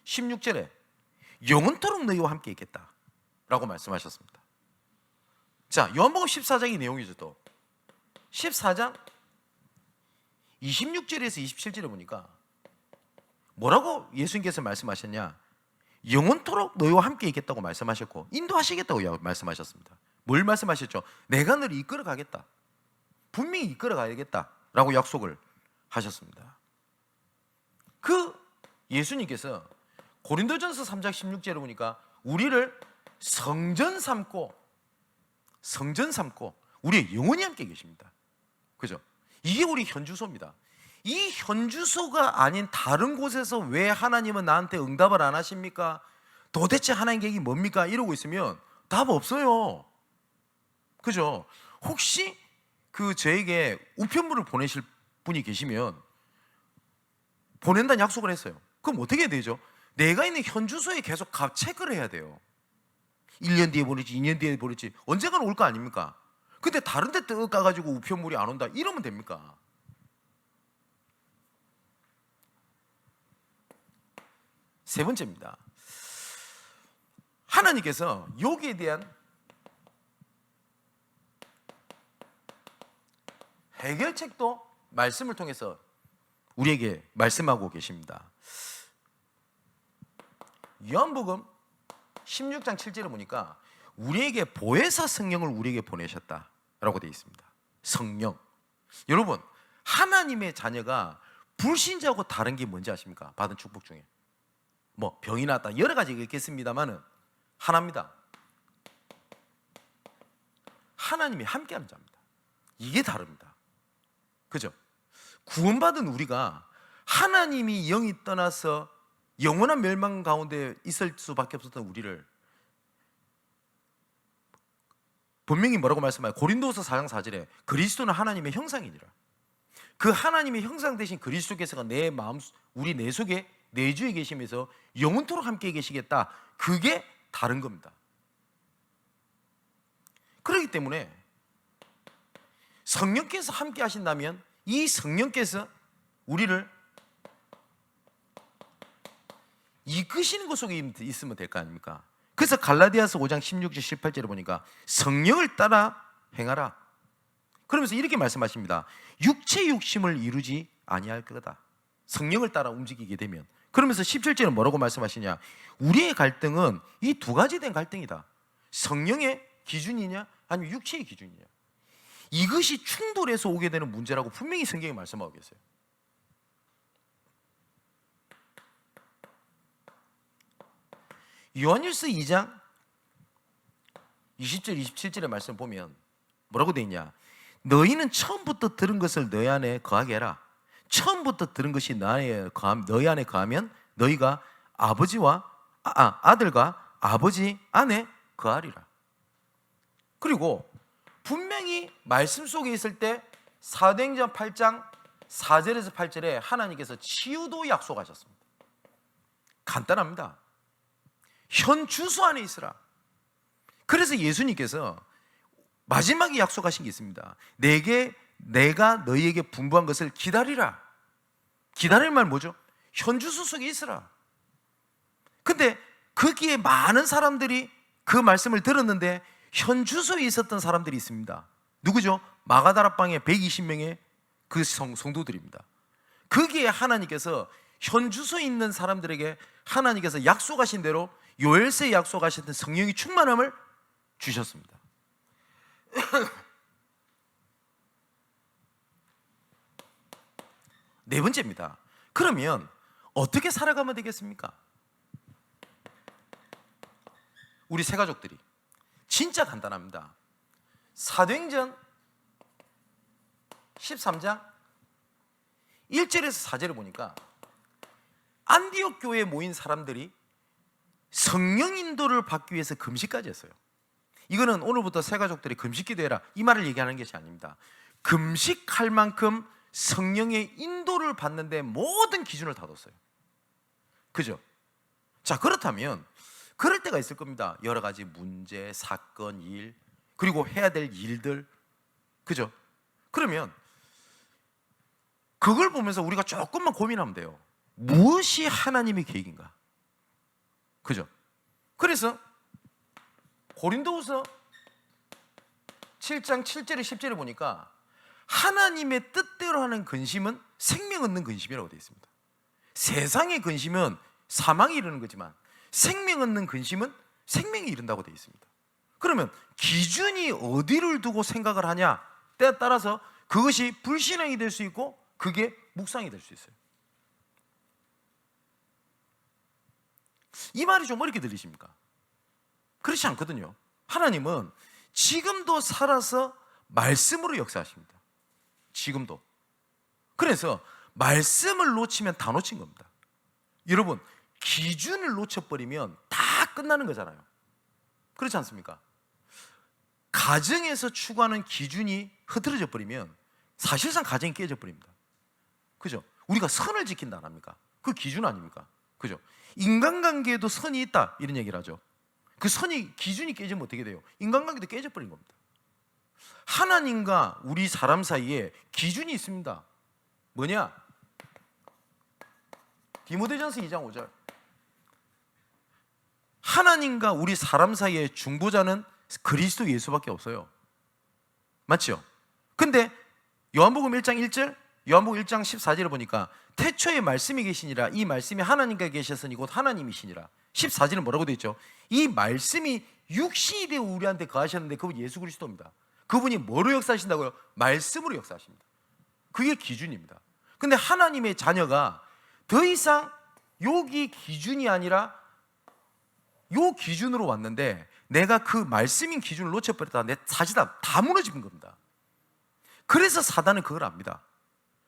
16절에 영원토록 너희와 함께 있겠다 라고 말씀하셨습니다. 자, 요한복음 14장의 내용이죠. 또 14장 26절에서 27절에 보니까 뭐라고 예수님께서 말씀하셨냐? 영원토록 너희와 함께 있겠다고 말씀하셨고 인도하시겠다고 말씀하셨습니다. 뭘 말씀하셨죠? 내가 너를 이끌어 가겠다, 분명히 이끌어 가야겠다라고 약속을 하셨습니다. 그 예수님께서 고린도전서 3장 16절에 보니까 우리를 성전 삼고 우리의 영원히 함께 계십니다. 그죠? 이게 우리 현주소입니다. 이 현주소가 아닌 다른 곳에서 왜 하나님은 나한테 응답을 안 하십니까? 도대체 하나님 계획이 뭡니까? 이러고 있으면 답 없어요. 그죠? 혹시 저에게 우편물을 보내실 분이 계시면 보낸다는 약속을 했어요. 그럼 어떻게 해야 되죠? 내가 있는 현주소에 계속 체크를 해야 돼요. 1년 뒤에 보낼지 2년 뒤에 보낼지 언젠가는 올 거 아닙니까? 근데 다른 데 가가지고 우편물이 안 온다 이러면 됩니까? 세 번째입니다. 하나님께서 여기에 대한 해결책도 말씀을 통해서 우리에게 말씀하고 계십니다. 요한복음 16장 7절에 보니까 우리에게 보혜사 성령을 우리에게 보내셨다라고 되어 있습니다. 성령. 여러분, 하나님의 자녀가 불신자하고 다른 게 뭔지 아십니까? 받은 축복 중에 뭐 병이 났다 여러 가지가 있겠습니다만은 하나입니다. 하나님이 함께하는 자입니다. 이게 다릅니다. 그죠? 구원받은 우리가 하나님이 영이 떠나서 영원한 멸망 가운데 있을 수밖에 없었던 우리를 분명히 뭐라고 말씀하요? 고린도서 4장 4절에 그리스도는 하나님의 형상이니라. 그 하나님의 형상 되신 그리스도께서가 내 마음, 우리 내 속에 내주에 계시면서 영원토록 함께 계시겠다. 그게 다른 겁니다. 그렇기 때문에 성령께서 함께 하신다면 이 성령께서 우리를 이끄시는 것 속에 있으면 될 거 아닙니까? 그래서 갈라디아서 5장 16절 18절에 보니까 성령을 따라 행하라. 그러면서 이렇게 말씀하십니다. 육체 욕심을 이루지 아니할 거다. 성령을 따라 움직이게 되면. 그러면서 17절은 뭐라고 말씀하시냐? 우리의 갈등은 이 두 가지 된 갈등이다. 성령의 기준이냐 아니면 육체의 기준이냐. 이것이 충돌해서 오게 되는 문제라고 분명히 성경이 말씀하고 계세요. 요한일서 2장 20절 27절의 말씀 보면 뭐라고 되어 있냐? 너희는 처음부터 들은 것을 너희 안에 거하게 해라. 처음부터 들은 것이 너희 안에 거하면 너희가 아들과 아버지 안에 거하리라. 그리고 분명히 말씀 속에 있을 때 사도행전 8장 4절에서 8절에 하나님께서 치유도 약속하셨습니다. 간단합니다. 현 주소 안에 있으라. 그래서 예수님께서 마지막에 약속하신 게 있습니다. 내가 너희에게 분부한 것을 기다리라. 기다릴 말 뭐죠? 현 주소 속에 있으라. 근데 거기에 많은 사람들이 그 말씀을 들었는데 현 주소에 있었던 사람들이 있습니다. 누구죠? 마가다락방에 120명의 그 성도들입니다. 거기에 하나님께서 현 주소에 있는 사람들에게 하나님께서 약속하신 대로 요엘서에 약속하셨던 성령의 충만함을 주셨습니다. 네 번째입니다. 그러면 어떻게 살아가면 되겠습니까? 우리 세 가족들이 진짜 간단합니다. 사도행전 13장 1절에서 4절을 보니까 안디옥 교회에 모인 사람들이 성령 인도를 받기 위해서 금식까지 했어요. 이거는 오늘부터 새 가족들이 금식 기도해라 이 말을 얘기하는 것이 아닙니다. 금식할 만큼 성령의 인도를 받는데 모든 기준을 다 뒀어요. 그죠? 자, 그렇다면 그럴 때가 있을 겁니다. 여러 가지 문제, 사건, 일, 그리고 해야 될 일들. 그죠? 그러면 그걸 보면서 우리가 조금만 고민하면 돼요. 무엇이 하나님의 계획인가? 그죠? 그래서 고린도후서 7장 7절에 10절에 보니까 하나님의 뜻대로 하는 근심은 생명 얻는 근심이라고 되어 있습니다. 세상의 근심은 사망에 이르는 거지만 생명 얻는 근심은 생명에 이른다고 되어 있습니다. 그러면 기준이 어디를 두고 생각을 하냐 때에 따라서 그것이 불신앙이 될 수 있고 그게 묵상이 될 수 있어요. 이 말이 좀 어렵게 들리십니까? 그렇지 않거든요. 하나님은 지금도 살아서 말씀으로 역사하십니다. 지금도. 그래서 말씀을 놓치면 다 놓친 겁니다. 여러분, 기준을 놓쳐버리면 다 끝나는 거잖아요. 그렇지 않습니까? 가정에서 추구하는 기준이 흐트러져 버리면 사실상 가정이 깨져 버립니다. 그죠? 우리가 선을 지킨다 안 합니까? 그 기준 아닙니까? 그죠? 인간관계에도 선이 있다 이런 얘기를 하죠. 그 선이 기준이 깨지면 어떻게 돼요? 인간관계도 깨져버린 겁니다. 하나님과 우리 사람 사이에 기준이 있습니다. 뭐냐? 디모데전서 2장 5절. 하나님과 우리 사람 사이의 중보자는 그리스도 예수밖에 없어요. 맞죠? 근데 요한복음 1장 1절, 요한복음 1장 14절을 보니까 태초에 말씀이 계시니라 이 말씀이 하나님과 계셨으니 곧 하나님이시니라. 14절은 뭐라고 되어 있죠? 이 말씀이 육신이 되어 우리한테 거하셨는데 그분 예수 그리스도입니다. 그분이 뭐로 역사하신다고요? 말씀으로 역사하십니다. 그게 기준입니다. 근데 하나님의 자녀가 더 이상 여기 기준이 아니라 요 기준으로 왔는데 내가 그 말씀인 기준을 놓쳐버렸다. 내 사실 다 무너진 겁니다. 그래서 사단은 그걸 압니다.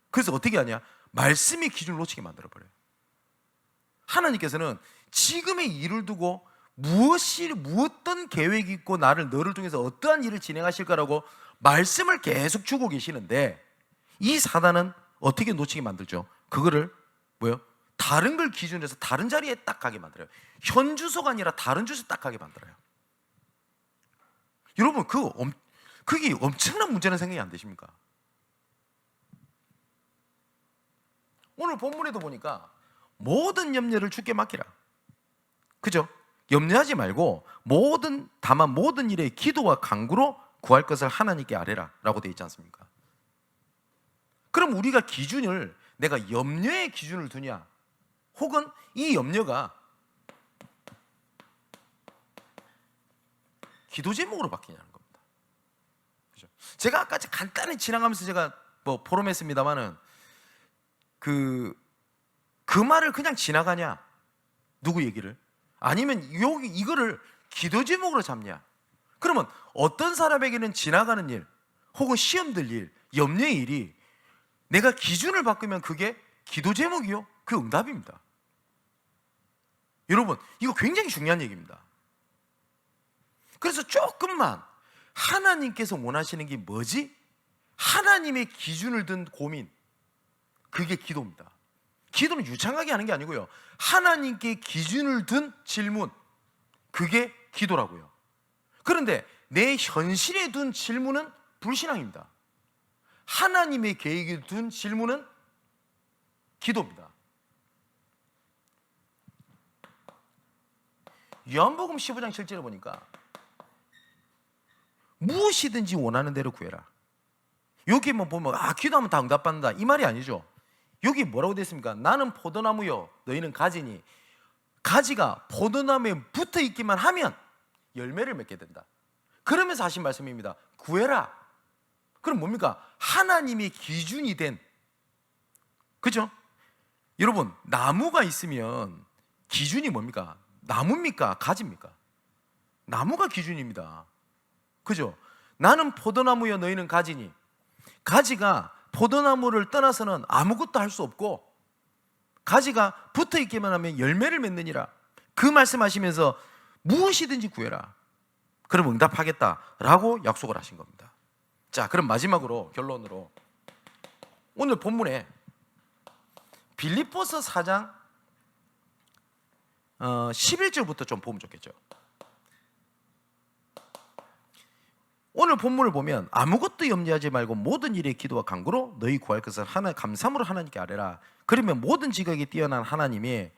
그래서 어떻게 하냐? 말씀의 기준을 놓치게 만들어버려요. 하나님께서는 지금의 일을 두고 무엇떤 계획이 있고 너를 통해서 어떠한 일을 진행하실 거라고 말씀을 계속 주고 계시는데 이 사단은 어떻게 놓치게 만들죠? 그거를 다른 걸 기준으로 해서 다른 자리에 딱 가게 만들어요. 현그 주소가 아니라 다른 주소 딱 가게 만들어요. 여러분 그 그게 엄청난 문제는 생각이 안 되십니까? 오늘 본문에도 보니까 모든 염려를 주께 맡기라. 그죠? 염려하지 말고 다만 모든 일에 기도와 간구로 구할 것을 하나님께 아뢰라 라고 되어 있지 않습니까? 그럼 우리가 기준을 내가 염려의 기준을 두냐, 혹은 이 염려가 기도 제목으로 바뀌냐는 겁니다. 그죠? 제가 아까 간단히 지나가면서 제가 포럼했습니다만은 그 말을 그냥 지나가냐, 누구 얘기를, 아니면 이거를 기도 제목으로 잡냐. 그러면 어떤 사람에게는 지나가는 일, 혹은 시험 들 일, 염려의 일이 내가 기준을 바꾸면 그게 기도 제목이요, 그 응답입니다. 여러분, 이거 굉장히 중요한 얘기입니다. 그래서 조금만 하나님께서 원하시는 게 뭐지? 하나님의 기준을 든 고민, 그게 기도입니다. 기도는 유창하게 하는 게 아니고요, 하나님께 기준을 둔 질문, 그게 기도라고요. 그런데 내 현실에 둔 질문은 불신앙입니다. 하나님의 계획에 둔 질문은 기도입니다. 요한복음 15장 7절에 보니까 무엇이든지 원하는 대로 구해라. 여기 보면 기도하면 다 응답받는다, 이 말이 아니죠. 여기 뭐라고 되어 있습니까? 나는 포도나무요, 너희는 가지니, 가지가 포도나무에 붙어 있기만 하면 열매를 맺게 된다. 그러면서 하신 말씀입니다. 구해라. 그럼 뭡니까? 하나님의 기준이 된, 그죠? 여러분, 나무가 있으면 기준이 뭡니까? 나무입니까? 가지입니까? 나무가 기준입니다. 그죠? 나는 포도나무여 너희는 가지니, 가지가 포도나무를 떠나서는 아무것도 할 수 없고, 가지가 붙어있기만 하면 열매를 맺느니라. 그 말씀하시면서 무엇이든지 구해라, 그럼 응답하겠다라고 약속을 하신 겁니다. 자, 그럼 마지막으로, 결론으로 오늘 본문에 빌립보서 4장 11절부터 좀 보면 좋겠죠. 오늘 본문을 보면 아무것도 염려하지 말고 모든 일에 기도와 간구로 너희 구할 것을 감사함으로 하나님께 아뢰라. 그러면 모든 지각이 뛰어난 하나님의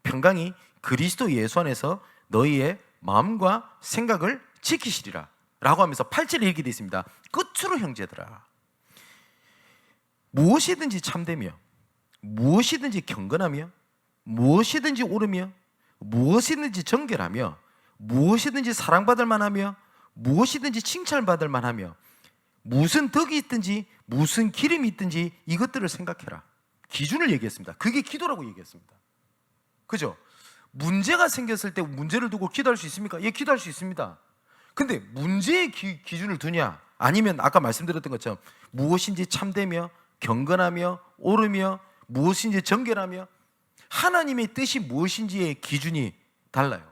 평강이 그리스도 예수 안에서 너희의 마음과 생각을 지키시리라 라고 하면서 8절에 이렇게 되어 있습니다. 끝으로 형제들아, 무엇이든지 참되며 무엇이든지 경건하며 무엇이든지 옳으며 무엇이든지 정결하며 무엇이든지 사랑받을 만하며 무엇이든지 칭찬받을 만하며 무슨 덕이 있든지 무슨 기름이 있든지 이것들을 생각해라. 기준을 얘기했습니다. 그게 기도라고 얘기했습니다. 그죠? 문제가 생겼을 때 문제를 두고 기도할 수 있습니까? 예, 기도할 수 있습니다. 근데 문제의 기준을 두냐, 아니면 아까 말씀드렸던 것처럼 무엇인지 참되며 경건하며 옳으며 무엇인지 정결하며, 하나님의 뜻이 무엇인지의 기준이 달라요.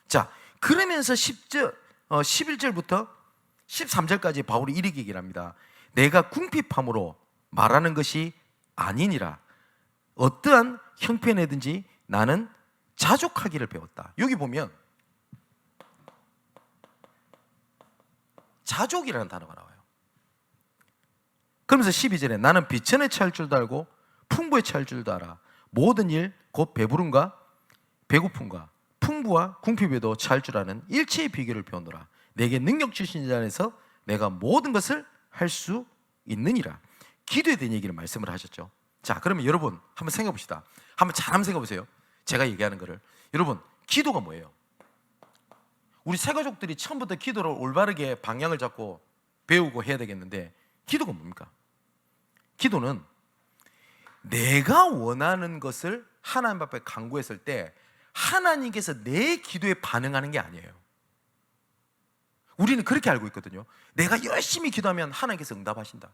자, 그러면서 11절부터 13절까지 바울이 이렇게 얘기를 합니다. 내가 궁핍함으로 말하는 것이 아니니라. 어떠한 형편에든지 나는 자족하기를 배웠다. 여기 보면 자족이라는 단어가 나와요. 그러면서 12절에 나는 비천에 처할 줄도 알고 풍부에 처할 줄도 알아. 모든 일 곧 배부름과 배고픔과 풍부와 궁핍에도 처할 줄 아는 일체의 비결을 배우노라. 내게 능력 주신 자 안에서 내가 모든 것을 할 수 있느니라. 기도에 대한 얘기를 말씀을 하셨죠. 자, 그러면 여러분 한번 생각해 봅시다. 한번 잘 한번 생각해 보세요. 제가 얘기하는 거를. 여러분, 기도가 뭐예요? 우리 새가족들이 처음부터 기도를 올바르게 방향을 잡고 배우고 해야 되겠는데, 기도가 뭡니까? 기도는 내가 원하는 것을 하나님 앞에 간구했을 때 하나님께서 내 기도에 반응하는 게 아니에요. 우리는 그렇게 알고 있거든요. 내가 열심히 기도하면 하나님께서 응답하신다.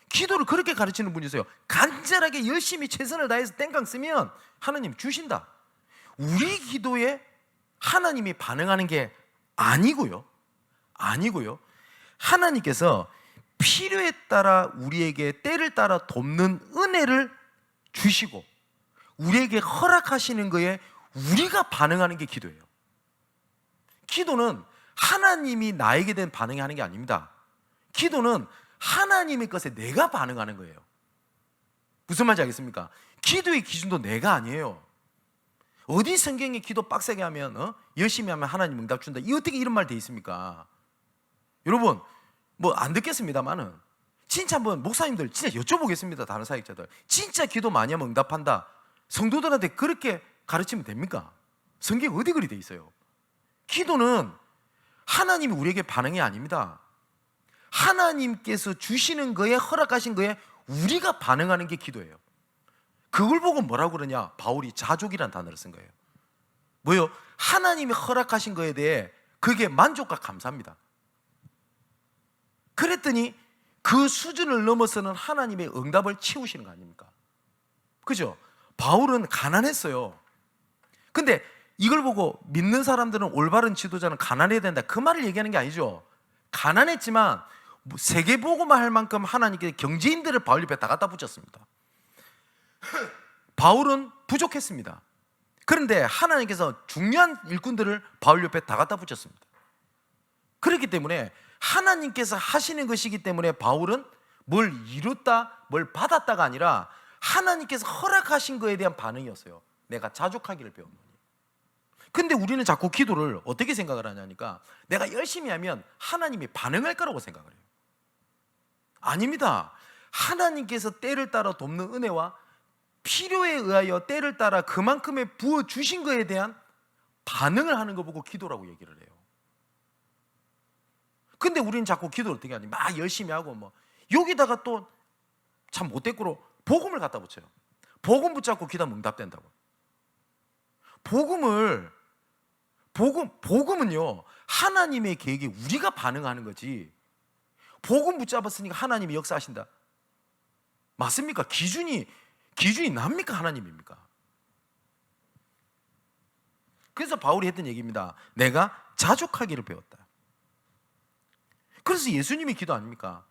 기도를 그렇게 가르치는 분이 있어요. 간절하게 열심히 최선을 다해서 땡깡 쓰면 하나님 주신다. 우리 기도에 하나님이 반응하는 게 아니고요. 하나님께서 필요에 따라 우리에게 때를 따라 돕는 은혜를 주시고 우리에게 허락하시는 거에 우리가 반응하는 게 기도예요. 기도는 하나님이 나에게 대한 반응이 하는 게 아닙니다. 기도는 하나님의 것에 내가 반응하는 거예요. 무슨 말인지 알겠습니까? 기도의 기준도 내가 아니에요. 어디 성경에 기도 빡세게 하면 열심히 하면 하나님 응답 준다, 이 어떻게 이런 말 돼 있습니까? 여러분 뭐 안 듣겠습니다만은 진짜 한번 목사님들 진짜 여쭤보겠습니다. 다른 사역자들 진짜 기도 많이 하면 응답한다, 성도들한테 그렇게 가르치면 됩니까? 성경 어디 그리 돼 있어요? 기도는 하나님이 우리에게 반응이 아닙니다. 하나님께서 주시는 거에, 허락하신 거에 우리가 반응하는 게 기도예요. 그걸 보고 뭐라고 그러냐? 바울이 자족이란 단어를 쓴 거예요. 뭐요? 하나님이 허락하신 거에 대해 그게 만족과 감사합니다. 그랬더니 그 수준을 넘어서는 하나님의 응답을 채우시는 거 아닙니까? 그죠? 바울은 가난했어요. 근데 이걸 보고 믿는 사람들은, 올바른 지도자는 가난해야 된다, 그 말을 얘기하는 게 아니죠. 가난했지만 세계보고만 할 만큼 하나님께 경제인들을 바울 옆에 다 갖다 붙였습니다. 바울은 부족했습니다. 그런데 하나님께서 중요한 일꾼들을 바울 옆에 다 갖다 붙였습니다. 그렇기 때문에 하나님께서 하시는 것이기 때문에 바울은 뭘 이뤘다, 뭘 받았다가 아니라 하나님께서 허락하신 거에 대한 반응이었어요. 내가 자족하기를 배웠노니. 근데 우리는 자꾸 기도를 어떻게 생각을 하냐니까, 내가 열심히 하면 하나님이 반응할 거라고 생각을 해요. 아닙니다. 하나님께서 때를 따라 돕는 은혜와 필요에 의하여 때를 따라 그만큼의 부어주신 거에 대한 반응을 하는 거 보고 기도라고 얘기를 해요. 근데 우리는 자꾸 기도를 어떻게 하니? 막 열심히 하고 뭐 여기다가 또 참 못됐고로 복음을 갖다 붙여요. 복음 붙잡고 기도하면 응답된다고. 복음은요, 하나님의 계획에 우리가 반응하는 거지. 복음 붙잡았으니까 하나님이 역사하신다, 맞습니까? 기준이 납니까? 하나님입니까? 그래서 바울이 했던 얘기입니다. 내가 자족하기를 배웠다. 그래서 예수님이 기도 아닙니까?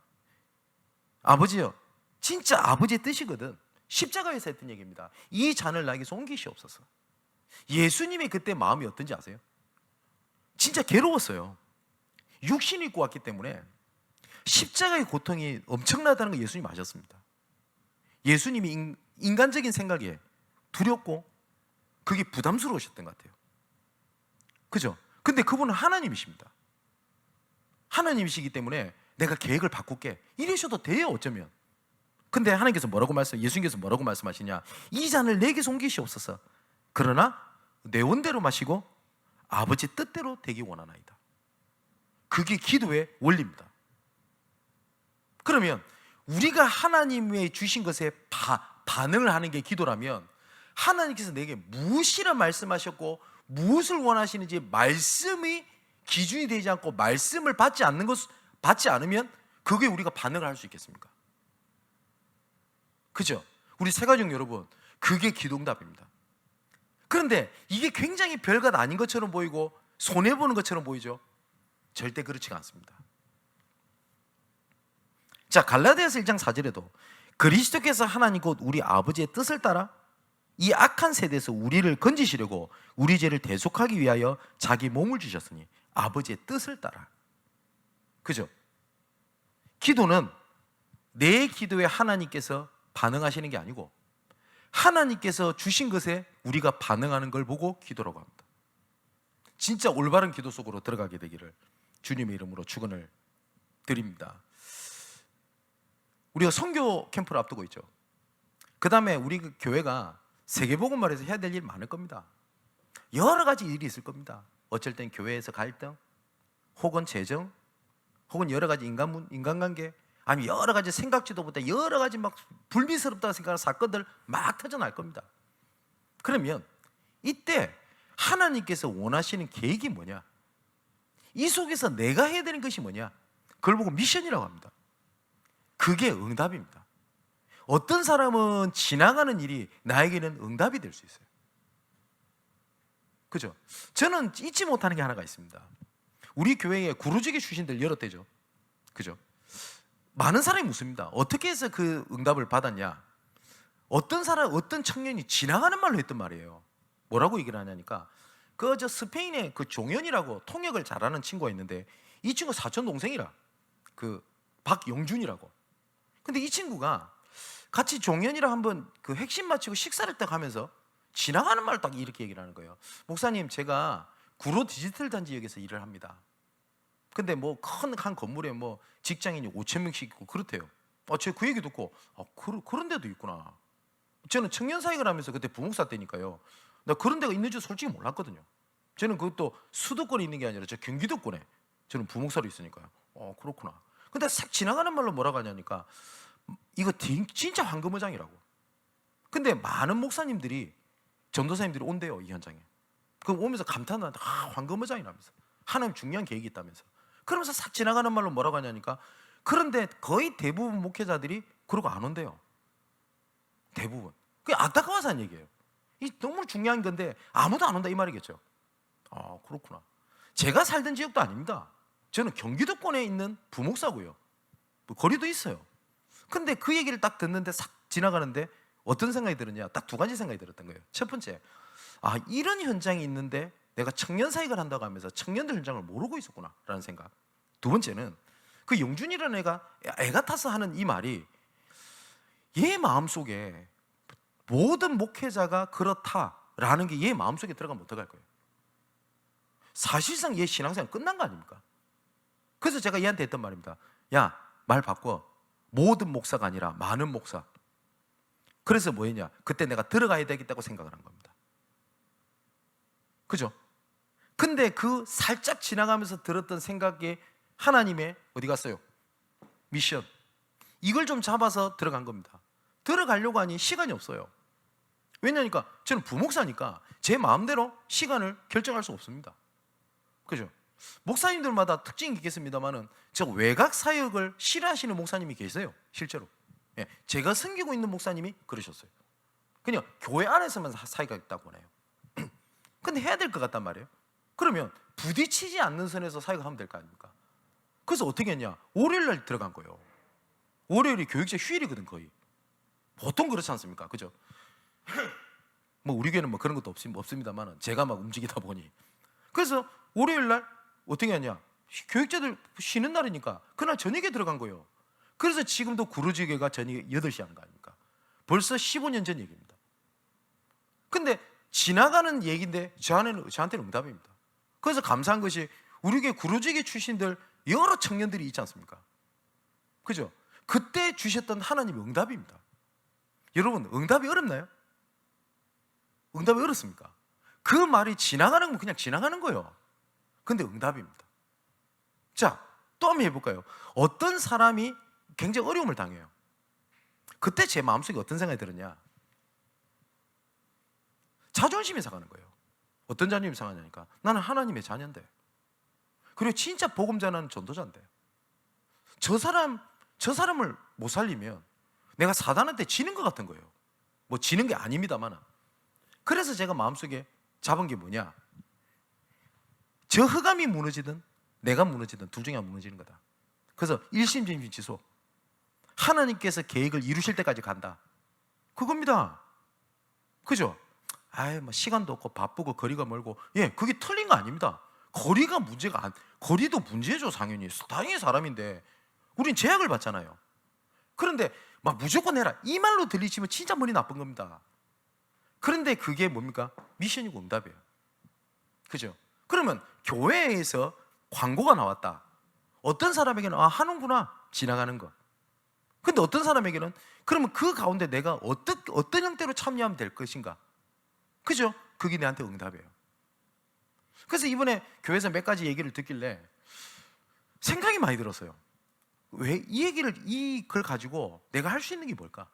아버지요, 진짜 아버지의 뜻이거든. 십자가에서 했던 얘기입니다. 이 잔을 나에게서 옮기시옵소서. 예수님이 그때 마음이 어떤지 아세요? 진짜 괴로웠어요. 육신을 입고 왔기 때문에 십자가의 고통이 엄청나다는 걸 예수님이 아셨습니다. 예수님이 인간적인 생각에 두렵고 그게 부담스러우셨던 것 같아요. 그죠? 근데 그분은 하나님이십니다. 하나님이시기 때문에 내가 계획을 바꿀게, 이러셔도 돼요, 어쩌면. 근데 하나님께서 예수님께서 뭐라고 말씀하시냐? 이 잔을 내게서 옮기시옵소서. 그러나 내 원대로 마시고 아버지 뜻대로 되기 원하나이다. 그게 기도의 원리입니다. 그러면 우리가 하나님의 주신 것에 반응을 하는 게 기도라면, 하나님께서 내게 무엇이라 말씀하셨고 무엇을 원하시는지 말씀이 기준이 되지 않고 말씀을 받지 않으면 그게 우리가 반응을 할 수 있겠습니까? 그죠? 우리 새가족 여러분, 그게 기도응답입니다. 그런데 이게 굉장히 별것 아닌 것처럼 보이고 손해보는 것처럼 보이죠? 절대 그렇지가 않습니다. 자, 갈라디아서 1장 4절에도 그리스도께서 하나님 곧 우리 아버지의 뜻을 따라 이 악한 세대에서 우리를 건지시려고 우리 죄를 대속하기 위하여 자기 몸을 주셨으니, 아버지의 뜻을 따라. 그죠? 기도는 내 기도에 하나님께서 반응하시는 게 아니고 하나님께서 주신 것에 우리가 반응하는 걸 보고 기도라고 합니다. 진짜 올바른 기도 속으로 들어가게 되기를 주님의 이름으로 축원을 드립니다. 우리가 선교 캠프를 앞두고 있죠. 그 다음에 우리 교회가 세계복음화에서 해야 될 일이 많을 겁니다. 여러 가지 일이 있을 겁니다. 어쩔 땐 교회에서 갈등, 혹은 재정, 혹은 여러 가지 인간관계, 아니면 여러 가지 생각지도 못해 여러 가지 막 불미스럽다고 생각하는 사건들 막 터져날 겁니다. 그러면 이때 하나님께서 원하시는 계획이 뭐냐? 이 속에서 내가 해야 되는 것이 뭐냐? 그걸 보고 미션이라고 합니다. 그게 응답입니다. 어떤 사람은 지나가는 일이 나에게는 응답이 될 수 있어요. 그죠? 저는 잊지 못하는 게 하나가 있습니다. 우리 교회에 구루지기 출신들 여러 대죠. 그죠? 많은 사람이 묻습니다. 어떻게 해서 그 응답을 받았냐? 어떤 청년이 지나가는 말로 했던 말이에요. 뭐라고 얘기를 하냐니까, 그 저 스페인의 그 종현이라고 통역을 잘하는 친구가 있는데 이 친구 사촌 동생이라, 그 박영준이라고. 근데 이 친구가 같이 종현이랑 한번 그 핵심 마치고 식사를 딱 하면서 지나가는 말을 딱 이렇게 얘기를 하는 거예요. 목사님, 제가 구로 디지털 단지역에서 일을 합니다. 근데 뭐 큰 한 건물에 뭐 직장인이 5천 명씩 있고 그렇대요. 제가 그 얘기 듣고 그런 데도 있구나. 저는 청년 사역을 하면서 그때 부목사 때니까요. 나 그런 데가 있는 줄 솔직히 몰랐거든요. 저는 그것도 수도권에 있는 게 아니라 저 경기도권에 저는 부목사로 있으니까요. 그렇구나. 근데 싹 지나가는 말로 뭐라고 하냐니까 이거 진짜 황금어장이라고. 근데 많은 목사님들이, 전도사님들이 온대요, 이 현장에. 그럼 오면서 감탄을 하는데 황금어장이라면서 하나님 중요한 계획이 있다면서. 그러면서 싹 지나가는 말로 뭐라고 하냐니까, 그런데 거의 대부분 목회자들이 그러고 안 온대요. 대부분. 그게 안타까워서 하는 얘기예요. 이 너무 중요한 건데 아무도 안 온다 이 말이겠죠. 그렇구나. 제가 살던 지역도 아닙니다. 저는 경기도권에 있는 부목사고요. 뭐 거리도 있어요. 근데 그 얘기를 딱 듣는데 싹 지나가는데 어떤 생각이 들었냐? 딱 두 가지 생각이 들었던 거예요. 첫 번째, 이런 현장이 있는데 내가 청년 사역을 한다고 하면서 청년들 현장을 모르고 있었구나 라는 생각. 두 번째는 그 영준이라는 애가 타서 하는 이 말이 얘 마음속에 모든 목회자가 그렇다라는 게 얘 마음속에 들어가면 어떡할 거예요? 사실상 얘 신앙생활 끝난 거 아닙니까? 그래서 제가 얘한테 했던 말입니다. 야, 말 바꿔. 모든 목사가 아니라 많은 목사. 그래서 뭐였냐? 그때 내가 들어가야 되겠다고 생각을 한 겁니다. 그죠? 근데 그 살짝 지나가면서 들었던 생각에 하나님의 어디 갔어요? 미션. 이걸 좀 잡아서 들어간 겁니다. 들어가려고 하니 시간이 없어요. 왜냐니까 저는 부목사니까 제 마음대로 시간을 결정할 수 없습니다. 그죠? 목사님들마다 특징이 있겠습니다만은 저 외곽 사역을 싫어하시는 목사님이 계세요. 실제로. 제가 섬기고 있는 목사님이 그러셨어요. 그냥 교회 안에서만 사이가 있다고 해요. 근데 해야 될 것 같단 말이에요. 그러면 부딪히지 않는 선에서 사역을 하면 될 거 아닙니까? 그래서 어떻게 했냐? 월요일날 들어간 거예요. 월요일이 교육제 휴일이거든 거의. 보통 그렇지 않습니까? 그죠? 뭐 우리 교회는 뭐 그런 것도 없습니다만 제가 막 움직이다 보니. 그래서 월요일날 어떻게 하냐? 교육자들 쉬는 날이니까 그날 저녁에 들어간 거예요. 그래서 지금도 구루지교가 저녁에 8시 하는 거 아닙니까? 벌써 15년 전 얘기입니다. 근데 지나가는 얘기인데 저한테는 응답입니다. 그래서 감사한 것이 우리 교회 구루지교 출신들 여러 청년들이 있지 않습니까? 그죠? 그때 주셨던 하나님의 응답입니다. 여러분, 응답이 어렵나요? 응답이 어렵습니까? 그 말이 지나가는 건 그냥 지나가는 거예요. 근데 응답입니다. 자, 또 한번 해볼까요? 어떤 사람이 굉장히 어려움을 당해요. 그때 제 마음속에 어떤 생각이 들었냐? 자존심이 상하는 거예요. 어떤 자존심이 상하냐니까 나는 하나님의 자녀인데, 그리고 진짜 복음 전하는 전도자인데 저 사람을 못 살리면 내가 사단한테 지는 것 같은 거예요. 뭐 지는 게 아닙니다만. 그래서 제가 마음속에 잡은 게 뭐냐? 저 흑암이 무너지든 내가 무너지든 둘 중에 하나 무너지는 거다. 그래서 일심전심지소, 하나님께서 계획을 이루실 때까지 간다. 그겁니다. 그죠? 뭐 시간도 없고 바쁘고 거리가 멀고, 그게 틀린 거 아닙니다. 거리가 문제가 거리도 문제죠. 당연히 사람인데 우린 제약을 받잖아요. 그런데 막 무조건 해라 이 말로 들리시면 진짜 머리 나쁜 겁니다. 그런데 그게 뭡니까? 미션이고 응답이에요. 그죠? 그러면 교회에서 광고가 나왔다. 어떤 사람에게는 하는구나, 지나가는 거. 근데 어떤 사람에게는 그러면 그 가운데 내가 어떤 형태로 참여하면 될 것인가? 그죠? 그게 내한테 응답이에요. 그래서 이번에 교회에서 몇 가지 얘기를 듣길래 생각이 많이 들었어요. 왜 이걸 가지고 내가 할 수 있는 게 뭘까?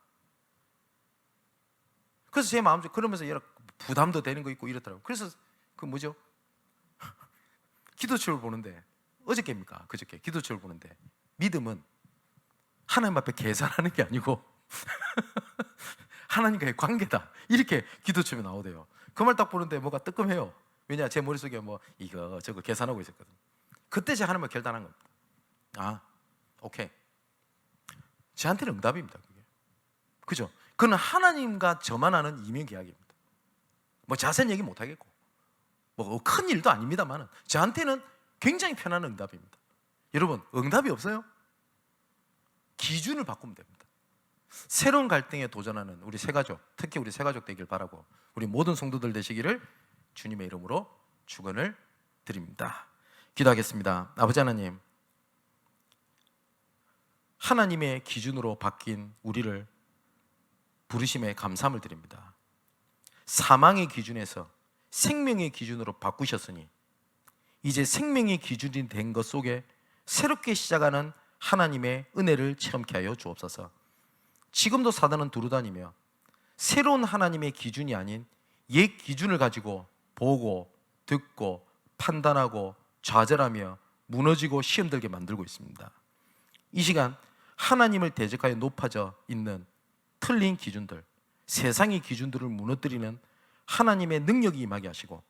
그래서 제 마음속에 그러면서 여러 부담도 되는 거 있고 이렇더라고요. 그래서 그 뭐죠? 기도처를 보는데, 어저께입니까? 그저께 기도처를 보는데, 믿음은 하나님 앞에 계산하는 게 아니고 하나님과의 관계다, 이렇게 기도처에 나오대요. 그 말 딱 보는데 뭐가 뜨끔해요. 왜냐? 제 머릿속에 뭐 이거 저거 계산하고 있었거든. 그때 제가 하나님을 결단한 겁니다. 오케이, 저한테는 응답입니다. 그게. 그죠? 그는 하나님과 저만 아는 이면 계약입니다. 뭐 자세한 얘기 못 하겠고, 뭐 큰 일도 아닙니다만 저한테는 굉장히 편한 응답입니다. 여러분, 응답이 없어요? 기준을 바꾸면 됩니다. 새로운 갈등에 도전하는 우리 새가족, 특히 우리 새가족 되길 바라고 우리 모든 성도들 되시기를 주님의 이름으로 축원을 드립니다. 기도하겠습니다. 아버지 하나님, 하나님의 기준으로 바뀐 우리를 부르심에 감사함을 드립니다. 사망의 기준에서 생명의 기준으로 바꾸셨으니 이제 생명의 기준이 된 것 속에 새롭게 시작하는 하나님의 은혜를 체험케 하여 주옵소서. 지금도 사단은 두루다니며 새로운 하나님의 기준이 아닌 옛 기준을 가지고 보고 듣고 판단하고 좌절하며 무너지고 시험들게 만들고 있습니다. 이 시간 하나님을 대적하여 높아져 있는 틀린 기준들, 세상의 기준들을 무너뜨리는 하나님의 능력이 임하게 하시고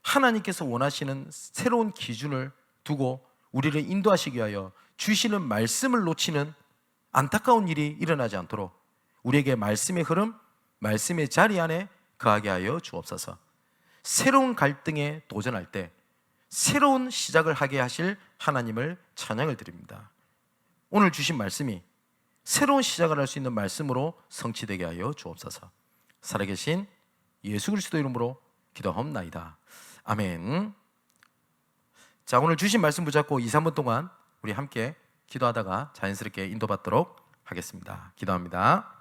하나님께서 원하시는 새로운 기준을 두고 우리를 인도하시기 위하여 주시는 말씀을 놓치는 안타까운 일이 일어나지 않도록 우리에게 말씀의 흐름, 말씀의 자리 안에 거하게 하여 주옵소서. 새로운 갈등에 도전할 때 새로운 시작을 하게 하실 하나님을 찬양을 드립니다. 오늘 주신 말씀이 새로운 시작을 할 수 있는 말씀으로 성취되게 하여 주옵소서. 살아계신 예수 그리스도 이름으로 기도하옵나이다. 아멘. 자, 오늘 주신 말씀 붙잡고 2, 3분 동안 우리 함께 기도하다가 자연스럽게 인도받도록 하겠습니다. 기도합니다.